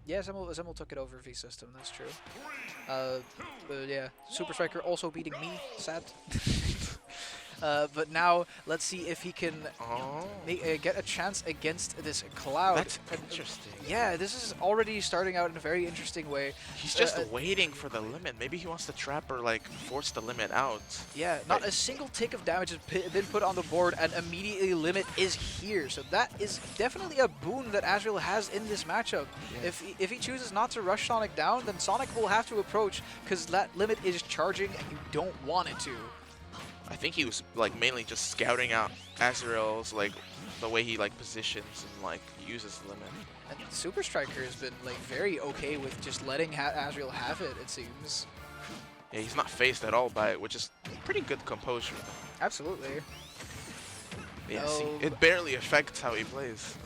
Yeah, Zemmel took it over V System, that's true. But yeah, SuperStriker also beating me, sad. But now, let's see if he can Oh, get a chance against this Cloud. that's And, interesting. yeah, this is already starting out in a very interesting way. He's just waiting for the limit. Maybe he wants to trap or like force the limit out. Yeah, Right. not a single tick of damage has been put on the board, and immediately limit is here. So that is definitely a boon that Azrael has in this matchup. Yeah. If he chooses not to rush Sonic down, then Sonic will have to approach because that limit is charging, and you don't want it to. I think he was like mainly just scouting out Azrael's like the way he like positions and like uses the limit. And SuperStriker has been like very okay with just letting Azrael have it. It seems. Yeah, he's not phased at all by it, which is pretty good composure. Absolutely. Yeah, see, it barely affects how he plays.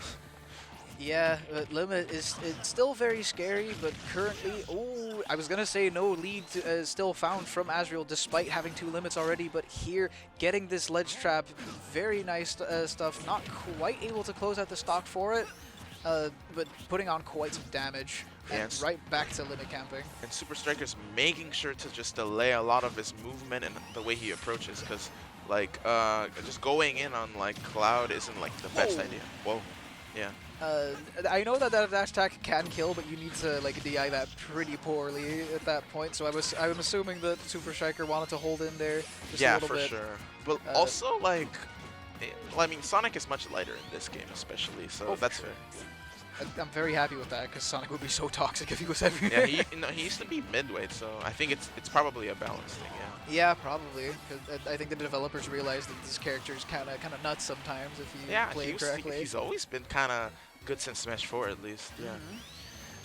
Yeah, but limit is it's still very scary, but currently, oh, I was gonna say no lead still found from Azrael despite having 2 limits already, but here getting this ledge trap, very nice stuff. Not quite able to close out the stock for it, but putting on quite some damage. And right back to limit camping. And SuperStriker's making sure to just delay a lot of his movement and the way he approaches, because like just going in on like Cloud isn't like the best idea. Whoa, yeah. I know that dash attack can kill, but you need to like DI that pretty poorly at that point. So I'm assuming that SuperStriker wanted to hold in there just a little bit. Yeah, for sure. But also like, I mean, Sonic is much lighter in this game, especially. So that's fair. I'm very happy with that because Sonic would be so toxic if he was everywhere. Yeah, he used to be midweight, so I think it's probably a balance thing. Yeah. Yeah, probably. Cause I think the developers realized that this character is kind of nuts sometimes if you play it correctly. He's always been kind of good since Smash 4 at least. Yeah.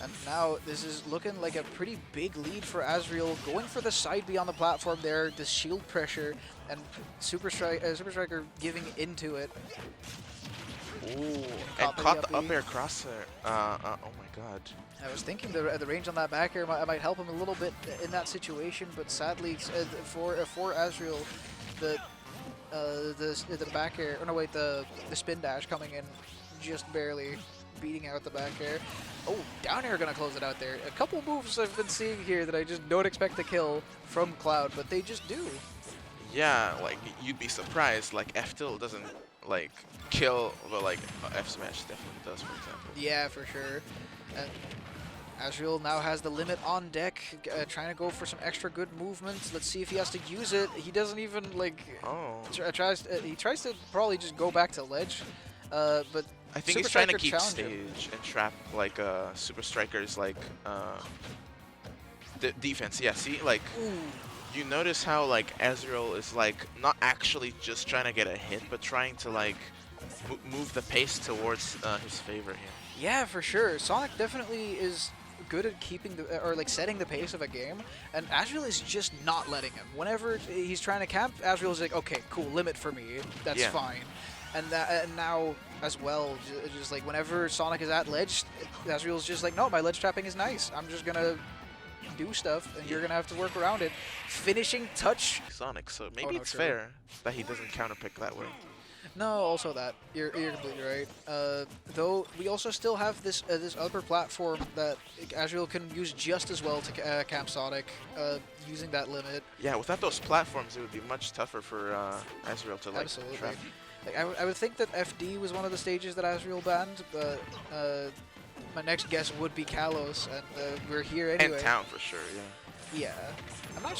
And now this is looking like a pretty big lead for Azrael, going for the side B on the platform there, the shield pressure, and SuperStriker giving into it. Ooh, and caught the up air crosshair. Oh my god. I was thinking the range on that back air might help him a little bit in that situation, but sadly for Azrael, the back air, or no wait, the spin dash coming in just barely beating out the back air. Oh, down air gonna close it out there. A couple moves I've been seeing here that I just don't expect to kill from Cloud, but they just do. Yeah, like you'd be surprised. Like F-Tilt doesn't like kill, but like F Smash definitely does, for example. Yeah, for sure. And Azrael now has the limit on deck, trying to go for some extra good movements. Let's see if he has to use it. He doesn't even like. Oh. He tries to probably just go back to ledge, but I think he's trying to keep stage and trap like SuperStriker's like defense. Yeah, see, like. Ooh. You notice how like Azrael is like not actually just trying to get a hit, but trying to like move the pace towards his favor here. Yeah, for sure. Sonic definitely is good at keeping the or like setting the pace of a game, and Azrael is just not letting him. Whenever he's trying to camp, Azrael is like, okay, cool, limit for me, that's fine. And now as well, just like whenever Sonic is at ledge, Azrael's just like, no, my ledge trapping is nice. I'm just gonna do stuff, and you're gonna have to work around it. Finishing touch. Sonic, so maybe it's fair that he doesn't counterpick that way. No, also that you're completely right. Though we also still have this this upper platform that Azrael can use just as well to camp Sonic, using that limit. Yeah, without those platforms, it would be much tougher for Azrael to like trap. Like I would think that FD was one of the stages that Azrael banned, but my next guess would be Kalos, and we're here anyway. And Town for sure, yeah. Yeah, I'm not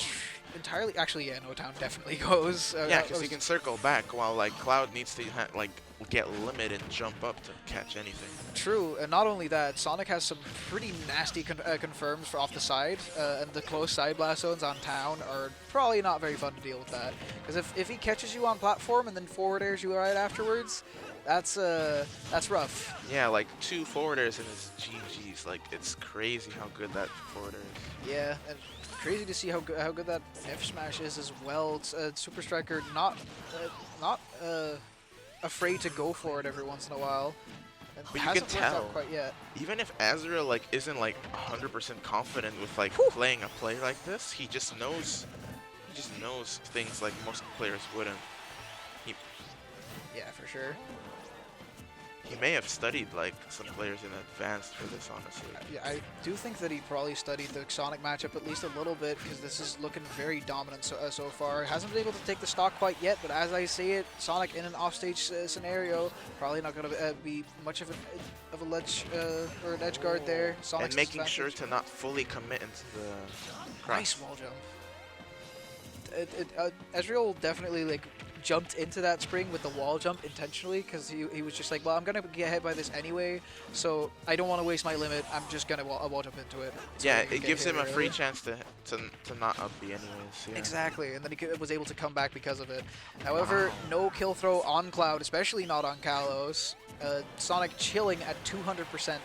entirely. Actually, yeah, no, Town definitely goes. Yeah, because he can circle back while like Cloud needs to like get limit and jump up to catch anything. True, and not only that, Sonic has some pretty nasty confirms for off the side, and the close side blast zones on Town are probably not very fun to deal with that. Because if he catches you on platform and then forward airs you right afterwards, that's rough. Yeah, like 2 forward airs and his GG's. Like it's crazy how good that forward air is. Yeah, and crazy to see how good that F smash is as well. It's, SuperStriker not afraid to go for it every once in a while. But you can tell, quite yet. Even if Azrael like isn't like 100% confident with like playing a play like this, he just knows things like most players wouldn't. Yeah, for sure. He may have studied like some players in advance for this, honestly. Yeah, I do think that he probably studied the Sonic matchup at least a little bit, because this is looking very dominant so far. Hasn't been able to take the stock quite yet, but as I see it, Sonic in an offstage scenario, probably not going to be much of a ledge or an edge guard there. Sonic's And making advantage. sure to not fully commit into the cross. Nice wall jump. Azrael definitely like jumped into that spring with the wall jump intentionally, because he was just like, well, I'm gonna get hit by this anyway, so I don't want to waste my limit. I'm just gonna wall jump into it. So Yeah, it gives him a free chance to not up B anyways. Yeah. Exactly, and then he was able to come back because of it. However, no kill throw on Cloud, especially not on Kalos. Sonic chilling at 200%,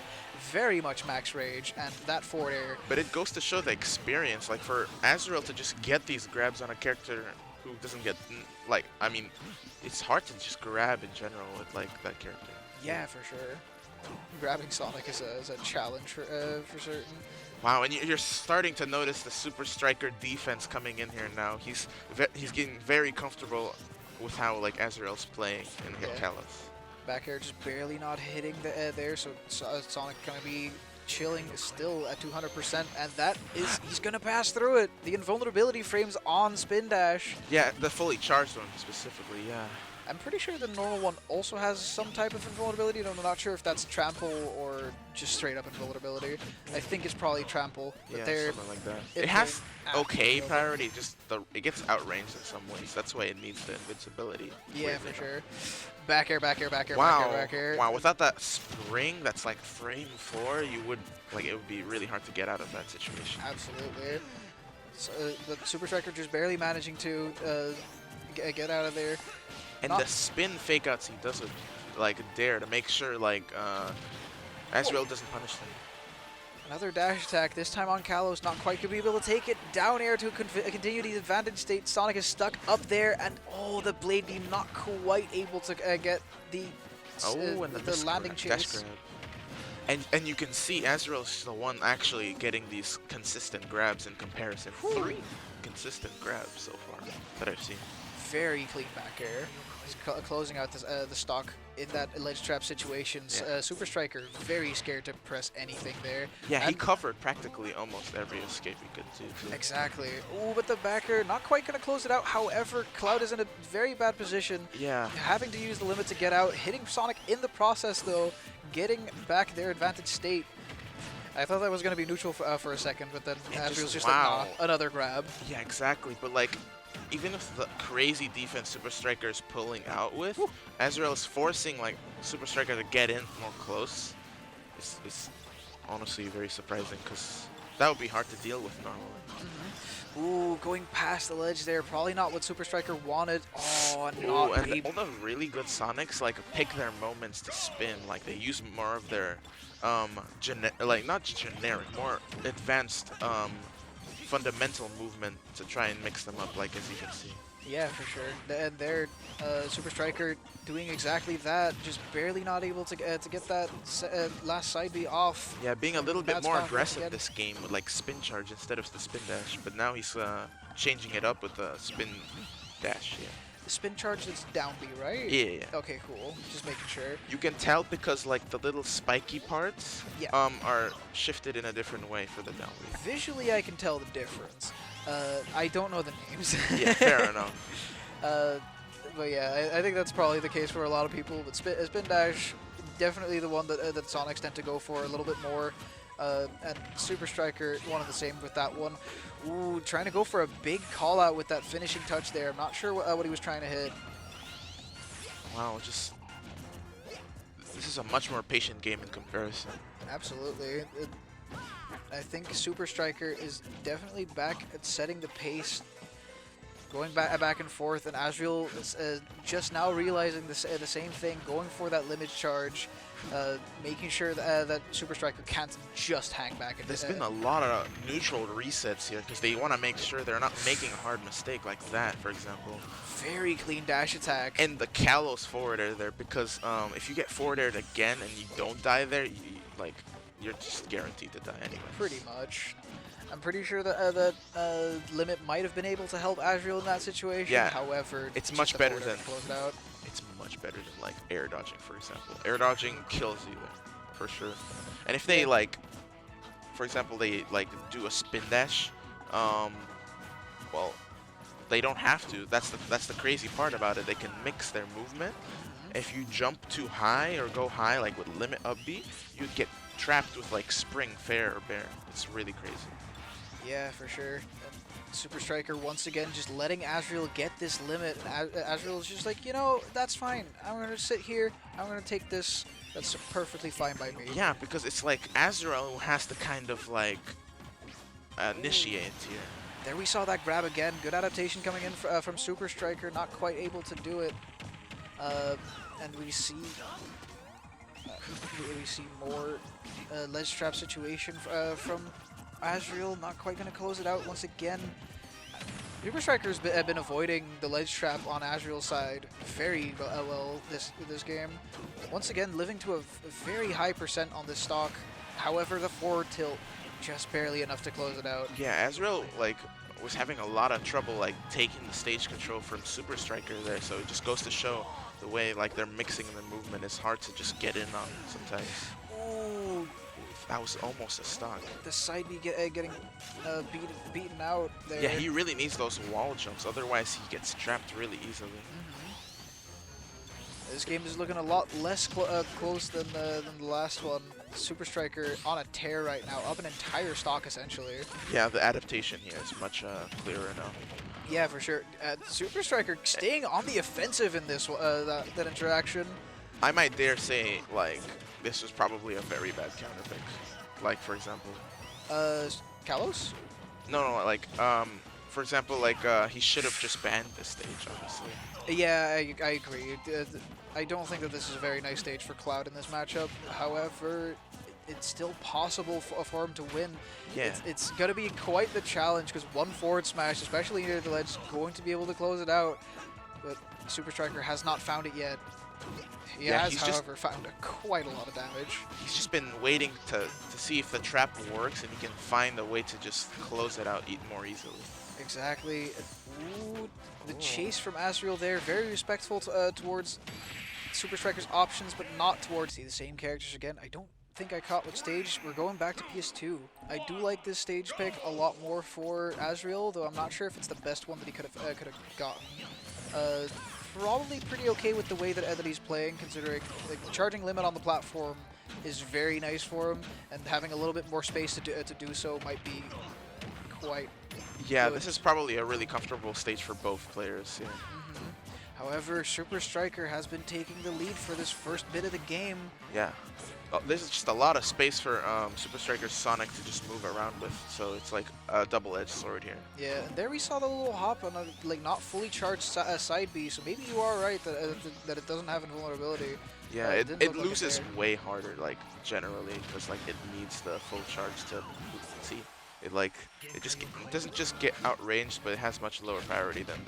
very much max rage, and that forward air. But it goes to show the experience, like for Azrael to just get these grabs on a character who doesn't get, like, I mean, it's hard to just grab in general with like that character. Yeah, for sure. Grabbing Sonic is a challenge for certain. Wow, and you're starting to notice the SuperStriker defense coming in here now. He's getting very comfortable with how like Azrael's playing in Kalos. Back air just barely not hitting the there, so Sonic gonna be chilling still at 200%, and that is, he's gonna pass through it. The invulnerability frames on spin dash. Yeah, the fully charged one specifically, yeah. I'm pretty sure the normal one also has some type of invulnerability, and I'm not sure if that's trample or just straight up invulnerability. I think it's probably trample. But Yeah, something like that. It has okay priority, just it gets outranged in some ways. That's why it needs the invincibility. Yeah, for sure. Back air, back air, back air, wow. back air, back air. Wow, without that spring that's like frame 4, you would, like, it would be really hard to get out of that situation. Absolutely. So, the SuperStriker just barely managing to get out of there. And the spin fake outs he does with like dare to make sure like Azrael doesn't punish them. Another dash attack, this time on Kalos, not quite gonna be able to take it. Down air to continue the advantage state. Sonic is stuck up there, and oh, the blade beam not quite able to get the the landing chase. And you can see Azrael's the one actually getting these consistent grabs in comparison. 3 consistent grabs so far that I've seen. Very clean back air. He's closing out the stock in that ledge trap situations. Yeah. SuperStriker very scared to press anything there. Yeah, he covered practically almost every escape he could do. Exactly. Ooh, but the back air not quite going to close it out. However, Cloud is in a very bad position. Yeah. Having to use the limit to get out. Hitting Sonic in the process, though. Getting back their advantage state. I thought that was going to be neutral for a second, but then Azrael was just like, nah, another grab. Yeah, exactly. But like, even if the crazy defense SuperStriker is pulling out with, Azrael is forcing like SuperStriker to get in more close. It's honestly very surprising, because that would be hard to deal with normally. Ooh, going past the ledge there, probably not what SuperStriker wanted. Oh, and all the really good Sonics like pick their moments to spin. Like they use more of their like not generic, more advanced fundamental movement to try and mix them up, like as you can see. Yeah, for sure. And their SuperStriker doing exactly that, just barely not able to get that last side B off. Yeah, being a little bit more aggressive this game with like spin charge instead of the spin dash, but now he's changing it up with the spin dash. Yeah. The spin charge is down B, right? Yeah. Okay, cool. Just making sure. You can tell because like the little spiky parts are shifted in a different way for the down B. Visually, I can tell the difference. I don't know the names. Yeah, fair enough. But yeah, I think that's probably the case for a lot of people. But spin dash, definitely the one that Sonics tend to go for a little bit more. And SuperStriker, one of the same with that one. Ooh, trying to go for a big call out with that finishing touch there. I'm not sure what he was trying to hit. Wow, this is a much more patient game in comparison. Absolutely. I think SuperStriker is definitely back at setting the pace, going back and forth, and Azrael is just now realizing the same thing, going for that limit charge, making sure that SuperStriker can't just hang back. There's been a lot of neutral resets here because they want to make sure they're not making a hard mistake like that, for example. Very clean dash attack. And the Kalos forward air there, because if you get forward aired again and you don't die there, you're just guaranteed to die anyway. Pretty much. I'm pretty sure that Limit might have been able to help Azrael in that situation. Yeah. However, it's much better than close it out. It's much much better than like air dodging, for example. Air dodging kills you for sure. And if they like, for example, they like do a spin dash, well, they don't have to. That's the crazy part about it. They can mix their movement. If you jump too high or go high, like with limit up B, you get trapped with like spring, fair, or bear. It's really crazy. Yeah, for sure. And SuperStriker once again just letting Azrael get this limit. And Azrael's just like, you know, that's fine. I'm going to sit here. I'm going to take this. That's perfectly fine by me. Yeah, because it's like Azrael who has to kind of like initiate here. There we saw that grab again. Good adaptation coming in from SuperStriker. Not quite able to do it. And we see more ledge trap situation from Azrael. Not quite going to close it out once again. SuperStriker's been avoiding the ledge trap on Azrael's side very well this game. Once again, living to a very high percent on this stock. However, the forward tilt just barely enough to close it out. Yeah, Azrael like was having a lot of trouble like taking the stage control from SuperStriker there, so it just goes to show the way like they're mixing their movement is hard to just get in on sometimes. Ooh, that was almost a stock. The side B getting beaten out there. Yeah, he really needs those wall jumps, otherwise he gets trapped really easily. This game is looking a lot less close than the last one. SuperStriker on a tear right now, up an entire stock essentially. Yeah, the adaptation here is much clearer now. Yeah, for sure. SuperStriker staying on the offensive in this that interaction. I might dare say, like, this was probably a very bad counter pick. Like, for example. Kalos? No, like, for example, like, he should have just banned this stage, honestly. Yeah, I agree. I don't think that this is a very nice stage for Cloud in this matchup. However, it's still possible for him to win. Yeah. It's going to be quite the challenge because one forward smash, especially near the ledge, is going to be able to close it out. But SuperStriker has not found it yet. He has, however, found quite a lot of damage. He's just been waiting to see if the trap works and he can find a way to just close it out more easily. Exactly. Ooh, the chase from Azrael there, very respectful towards SuperStriker's options, but not towards the same characters again. I don't think I caught which stage. We're going back to PS2. I do like this stage pick a lot more for Azrael, though I'm not sure if it's the best one that he could have gotten. Probably pretty okay with the way that he's playing, considering like the charging limit on the platform is very nice for him, and having a little bit more space to do so might be quite. Yeah, good. This is probably a really comfortable stage for both players. Yeah. However, SuperStriker has been taking the lead for this first bit of the game. Yeah. There's just a lot of space for SuperStriker's Sonic to just move around with, so it's like a double-edged sword here. Yeah, and there we saw the little hop on a like not fully charged side B, so maybe you are right that it doesn't have invulnerability. Yeah, it loses way harder, like generally, because like it needs the full charge to see. It doesn't just get outranged, but it has much lower priority than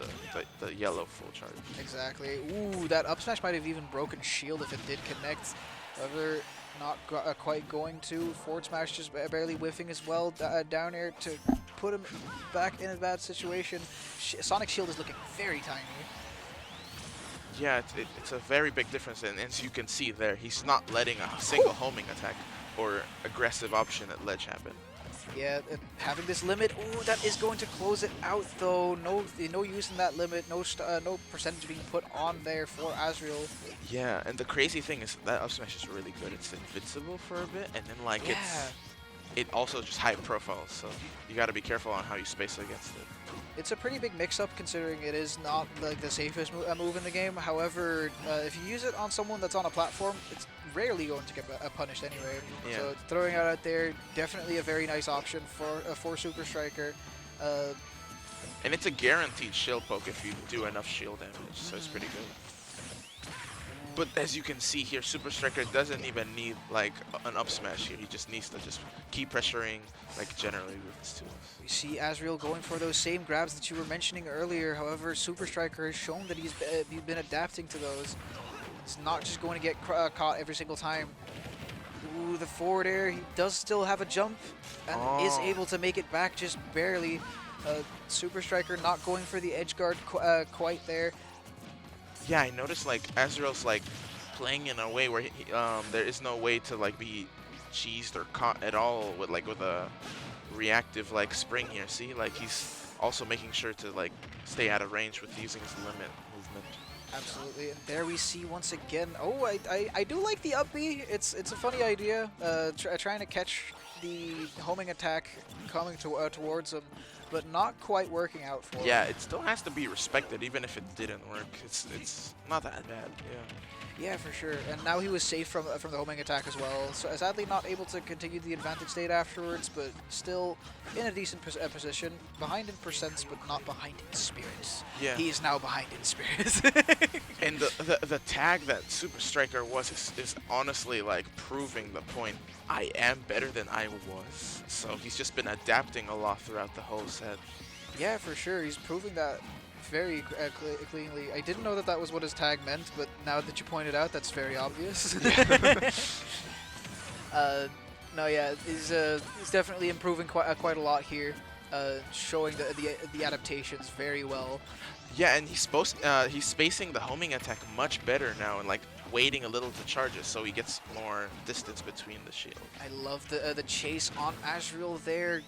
the yellow full charge. Exactly. Ooh, that up smash might have even broken shield if it did connect. However, not quite going to. Forward smash just barely whiffing as well. Down air to put him back in a bad situation. Sonic shield is looking very tiny. Yeah, it's a very big difference, and as you can see there, he's not letting a single homing attack or aggressive option at ledge happen. Yeah, having this limit, ooh, that is going to close it out though. No use in that limit. No percentage being put on there for Azrael. Yeah, and the crazy thing is that up smash is really good. It's invincible for a bit, and then like it also just high profile. So you got to be careful on how you space against it. It's a pretty big mix-up considering it is not like the safest move in the game. However, if you use it on someone that's on a platform, it's rarely going to get punished anyway. Yeah. So throwing it out there, definitely a very nice option for SuperStriker. And it's a guaranteed shield poke if you do enough shield damage, so it's pretty good. But as you can see here, SuperStriker doesn't even need like an up smash here. He just needs to just keep pressuring, like generally with his tools. We see Azrael going for those same grabs that you were mentioning earlier. However, SuperStriker has shown that he's been adapting to those. It's not just going to get caught every single time. Ooh, the forward air. He does still have a jump and is able to make it back just barely. SuperStriker not going for the edge guard quite there. Yeah, I noticed like Azrael's like playing in a way where there is no way to like be cheesed or caught at all with a reactive like spring here. See, like he's also making sure to like stay out of range with using his limit movement. Absolutely, and there we see once again. Oh, I do like the up B. It's a funny idea. Trying to catch the homing attack coming towards him, but not quite working out for him. Yeah, it still has to be respected, even if it didn't work. It's not that bad. Yeah. Yeah, for sure. And now he was safe from the homing attack as well. So sadly not able to continue the advantage state afterwards, but still in a decent position. Behind in percents, but not behind in spirits. Yeah. He is now behind in spirits. And the tag that SuperStriker was is honestly like proving the point. I am better than I was. So he's just been adapting a lot throughout the whole set. Yeah, for sure. He's proving that very cleanly. I didn't know that that was what his tag meant, but now that you pointed out, that's very obvious. No, yeah, he's definitely improving quite a lot here, showing the adaptations very well. Yeah, and he's spacing the homing attack much better now, and like waiting a little to charge it, so he gets more distance between the shield. I love the chase on Azrael there.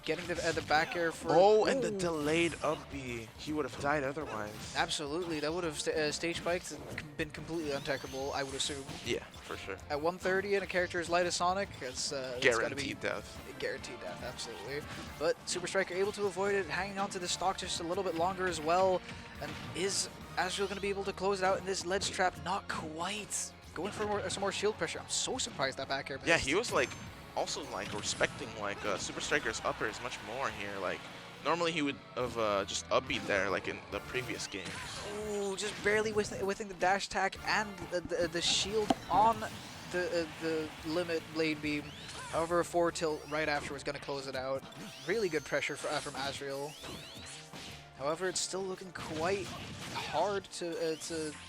Getting the back air for... Oh, and the delayed up B. He would have died otherwise. Absolutely. That would have stage spiked and been completely untechable, I would assume. Yeah, for sure. At 130 and a character as light as Sonic, it's gotta be death. Guaranteed death, absolutely. But SuperStriker able to avoid it, hanging on to the stock just a little bit longer as well. And is Azrael going to be able to close it out in this ledge trap? Not quite. Going for some more shield pressure. I'm so surprised that back air missed. Yeah, he was like... also like respecting like SuperStriker's uppers much more here. Like normally he would have just upbeat there like in the previous game. Ooh, just barely within the dash attack and the shield on the limit blade beam. However, a forward tilt right after was going to close it out. Really good pressure from Azrael. However, it's still looking quite hard to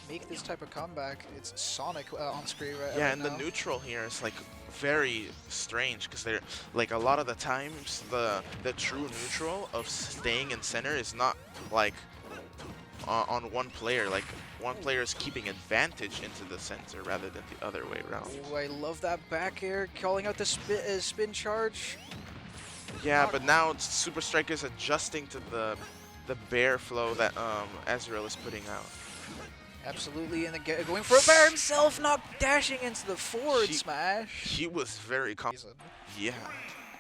make this type of comeback. It's Sonic on screen right now. Yeah, and the neutral here is like very strange because they're like a lot of the times the true neutral of staying in center is not like on one player. Like one player is keeping advantage into the center rather than the other way around. Ooh, I love that back air, calling out the spin charge. Yeah, but now SuperStriker's adjusting to the bear flow that Azrael is putting out. Absolutely, and going for it by himself, not dashing into the forward smash. He was very confident. Yeah.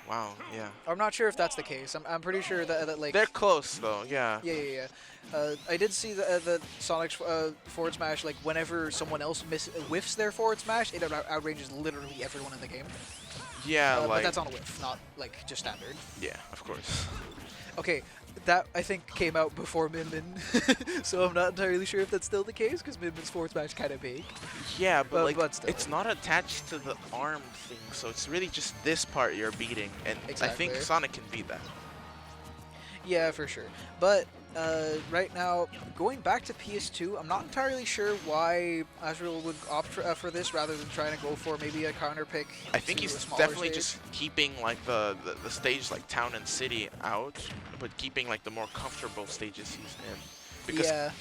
Wow, yeah. I'm not sure if that's the case. I'm pretty sure that like... They're close, though, yeah. Yeah. I did see the Sonic's forward smash, like, whenever someone else whiffs their forward smash, it outranges literally everyone in the game. Yeah, like... But that's on a whiff, not, like, just standard. Yeah, of course. Okay, that, I think, came out before Min Min, so I'm not entirely sure if that's still the case, because Min Min's forward smash kind of big. Yeah, but like, but it's not attached to the arm thing, so it's really just this part you're beating, and Exactly. I think Sonic can beat that. Yeah, for sure. But right now, going back to PS2, I'm not entirely sure why Azrael would opt for this rather than trying to go for maybe a counter pick. I think he's definitely just keeping like the stage like town and city out, but keeping like the more comfortable stages he's in. Because yeah.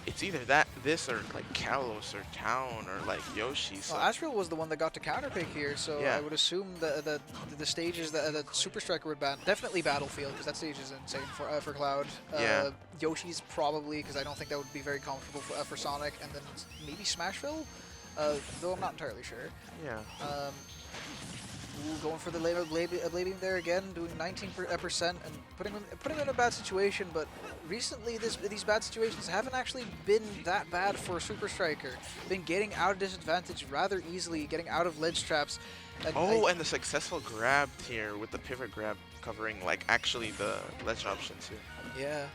It's either this or like Kalos or Town or like Yoshi. So. Well, Azrael was the one that got to counterpick here, so yeah. I would assume the stages that SuperStriker would ban, definitely Battlefield, because that stage is insane for Cloud. Yeah. Yoshi's probably, because I don't think that would be very comfortable for Sonic, and then maybe Smashville, though I'm not entirely sure. Yeah. Going for the blade beam there again, doing 19% and putting him in a bad situation. But recently, these bad situations haven't actually been that bad for SuperStriker. Been getting out of disadvantage rather easily, getting out of ledge traps. And and the successful grab here with the pivot grab covering like actually the ledge option too. Yeah.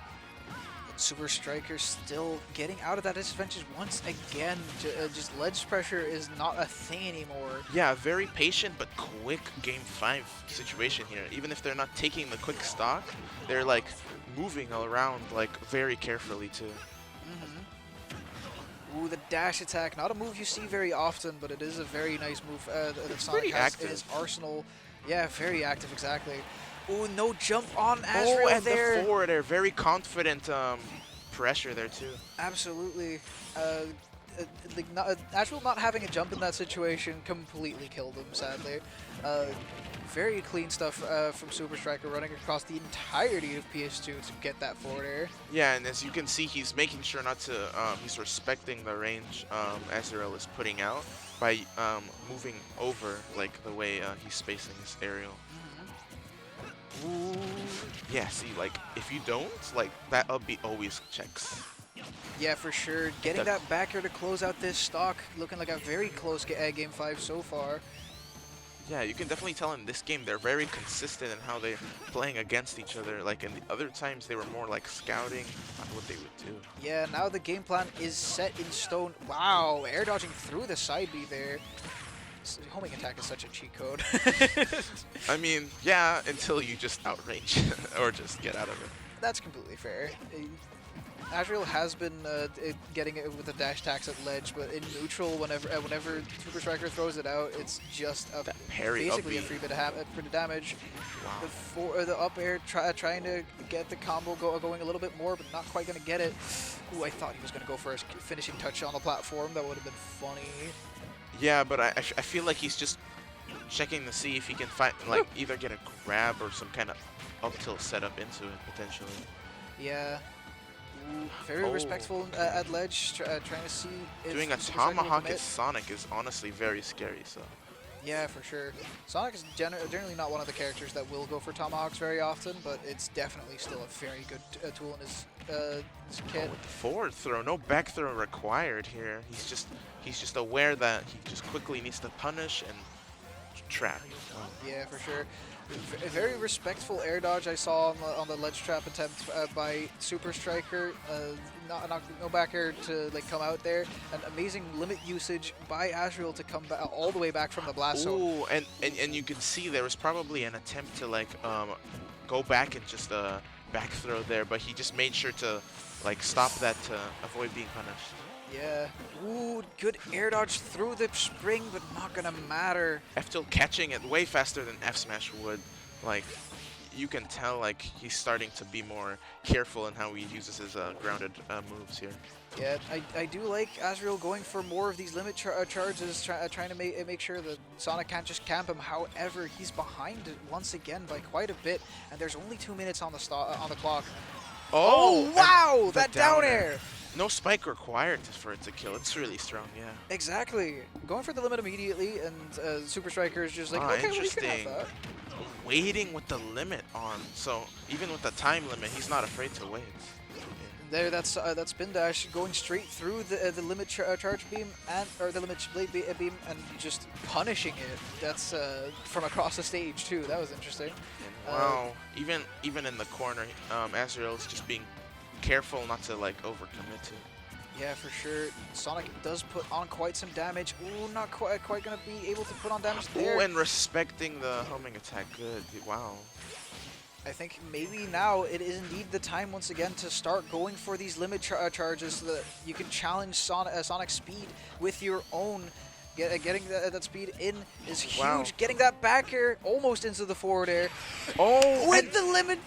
SuperStriker still getting out of that disadvantage once again. Just ledge pressure is not a thing anymore. Yeah, very patient but quick game 5 situation here. Even if they're not taking the quick stock, they're like moving all around like very carefully too. Ooh, the dash attack, not a move you see very often, but it is a very nice move that Sonic has in his arsenal. Yeah, very active, exactly. Ooh, no jump on Azrael and there. the forward air, very confident pressure there too. Absolutely. Azrael not having a jump in that situation completely killed him, sadly. Very clean stuff from SuperStriker running across the entirety of PS2 to get that forward air. Yeah, and as you can see, he's making sure not to, he's respecting the range Azrael is putting out by moving over, like the way he's spacing his aerial. Ooh. Yeah, see, like, if you don't, like, that up B always checks. Yeah, for sure. Getting that back air to close out this stock, looking like a very close Game 5 so far. Yeah, you can definitely tell in this game they're very consistent in how they're playing against each other. Like, in the other times, they were more like scouting on what they would do. Yeah, now the game plan is set in stone. Wow, air dodging through the side B there. Homing attack is such a cheat code. I mean, yeah, until you just outrange or just get out of it. That's completely fair. Azrael has been getting it with the dash attacks at ledge, but in neutral, whenever SuperStriker throws it out, it's just a basically a free bit of damage. Wow. The up air trying to get the combo going a little bit more, but not quite going to get it. Ooh, I thought he was going to go for a finishing touch on the platform. That would have been funny. Yeah, but I feel like he's just checking to see if he can find, like, either get a grab or some kind of up tilt setup into it, potentially. Yeah. Ooh, very respectful at ledge, trying to see if doing a tomahawk at Sonic is honestly very scary, so. Yeah, for sure. Sonic is generally not one of the characters that will go for tomahawks very often, but it's definitely still a very good tool in his kit. With the forward throw, no back throw required here. He's just aware that he just quickly needs to punish and trap. Oh. Yeah, for sure. A very respectful air dodge I saw on the ledge trap attempt by SuperStriker. No back air to like come out there. An amazing limit usage by Azrael to come back all the way back from the blast zone. Ooh, and you can see there was probably an attempt to like go back and just back throw there, but he just made sure to like stop that to avoid being punished. Yeah. Ooh, good air dodge through the spring, but not gonna matter. F-tilt catching it way faster than F-smash would. Like, you can tell like he's starting to be more careful in how he uses his grounded moves here. Yeah, I do like Azrael going for more of these limit charges, trying to make sure that Sonic can't just camp him. However, he's behind once again by quite a bit, and there's only 2 minutes on the clock. Oh wow, that down air! No spike required for it to kill. It's really strong, yeah. Exactly. Going for the limit immediately, and SuperStriker is just like, okay, well, you can have that. Waiting with the limit on, so even with the time limit, he's not afraid to wait. There, that's spin dash going straight through the limit charge beam or the limit blade beam and just punishing it. That's from across the stage too. That was interesting. And wow, even in the corner, Azrael's just being careful not to like overcommit to. Yeah, for sure. Sonic does put on quite some damage. Ooh, not quite gonna be able to put on damage there. Ooh, and respecting the homing attack. Good. Wow. I think maybe now it is indeed the time once again to start going for these limit charges so that you can challenge Sonic's speed with your own. Getting that speed in is huge. Wow. Getting that back air almost into the forward air. Oh, with the limit